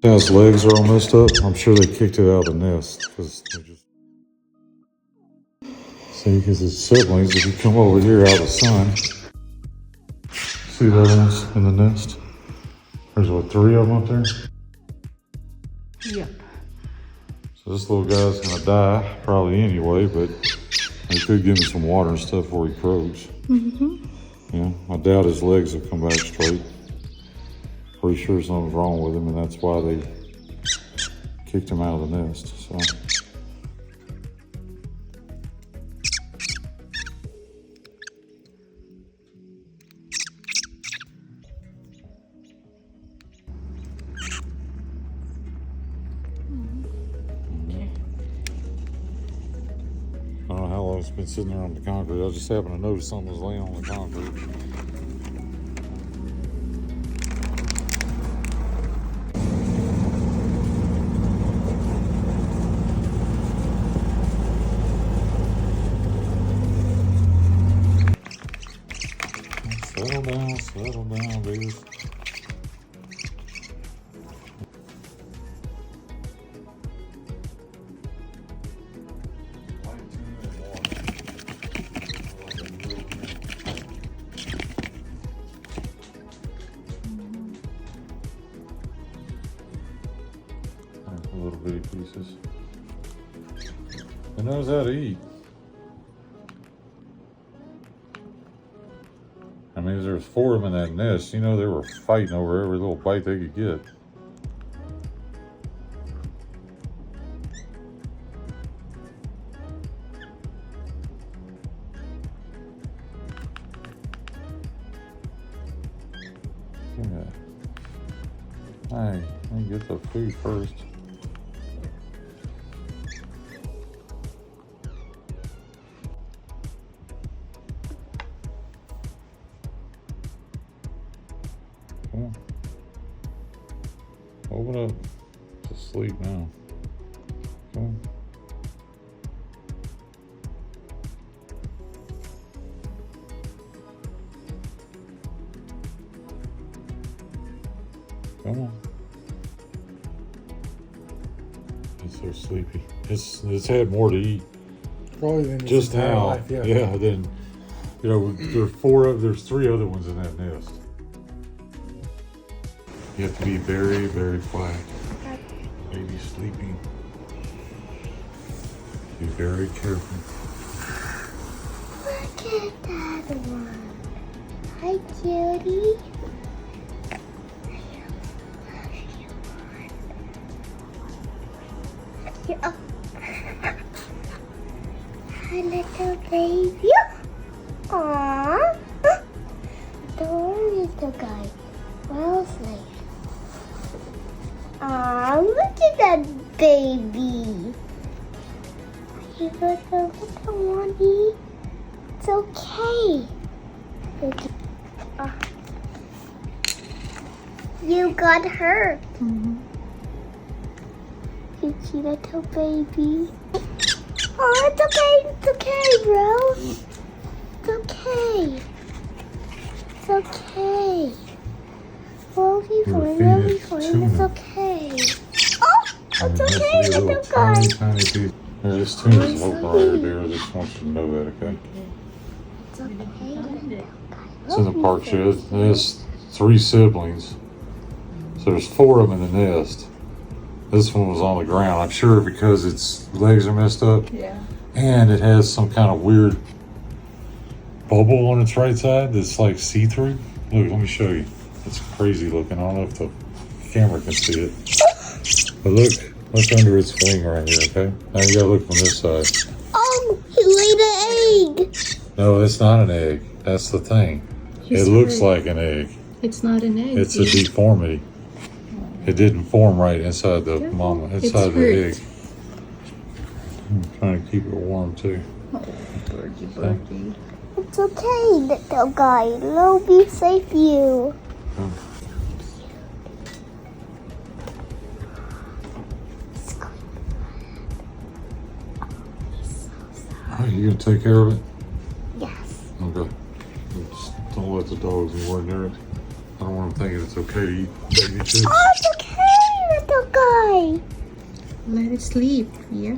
His legs are all messed up. I'm sure they kicked it out of the nest because they just see, because it's siblings. If you come over here out of the sun, see the other ones in the nest. There's what, 3 of them up there. Yep. So this little guy's gonna die probably anyway, but they could give him some water and stuff before he croaks. Yeah, I doubt his legs will come back straight. Pretty sure something's wrong with him, and that's why they kicked him out of the nest. So. I don't know how long it's been sitting there on the concrete. I just happened to notice something was laying on the concrete. Settle down, baby. Little bitty pieces. It knows how to eat. I mean, there's 4 of them in that nest. You know, they were fighting over every little bite they could get. Yeah. Hey, let me get the food first. Come on. Open up. It's asleep now. Come on. Come on. It's so sleepy. It's had more to eat. Probably than its Just entire now. life, yeah. Then, you know, there's 3 other ones in that nest. You have to be very, very quiet. Baby's sleeping. Be very careful. Look at that one. Hi, cutie. Yeah. Hi, little baby. Aww. The little guy. Wellesley. Aw, look at that baby. You got the little one. It's okay. Okay. You got hurt. You cute little baby. Oh, it's okay, bro. It's okay. It's okay. We'll be fine, it's okay. Oh, it's okay, little guy. Tiny piece. This tuna's open right there. I just want you to know that, okay? It's okay, little guy. It's in the park shed. There's 3 siblings. So there's 4 of them in the nest. This one was on the ground. I'm sure because its legs are messed up. Yeah. And it has some kind of weird bubble on its right side that's like see-through. Look, let me show you. It's crazy looking. I don't know if the camera can see it. But look under its wing right here, okay? Now you gotta look from this side. Oh, he laid an egg. No, it's not an egg. That's the thing. It looks like an egg. It's not an egg. It's a deformity. It didn't form right inside the mama, inside the egg. I'm trying to keep it warm too. Oh, birdie. It's okay, little guy. It'll be safe for you. Are you gonna take care of it? Yes. Okay. Just don't let the dogs anywhere near it. I don't want them thinking it's okay to eat baby chicks. Oh, it's okay, little Let it sleep, yeah.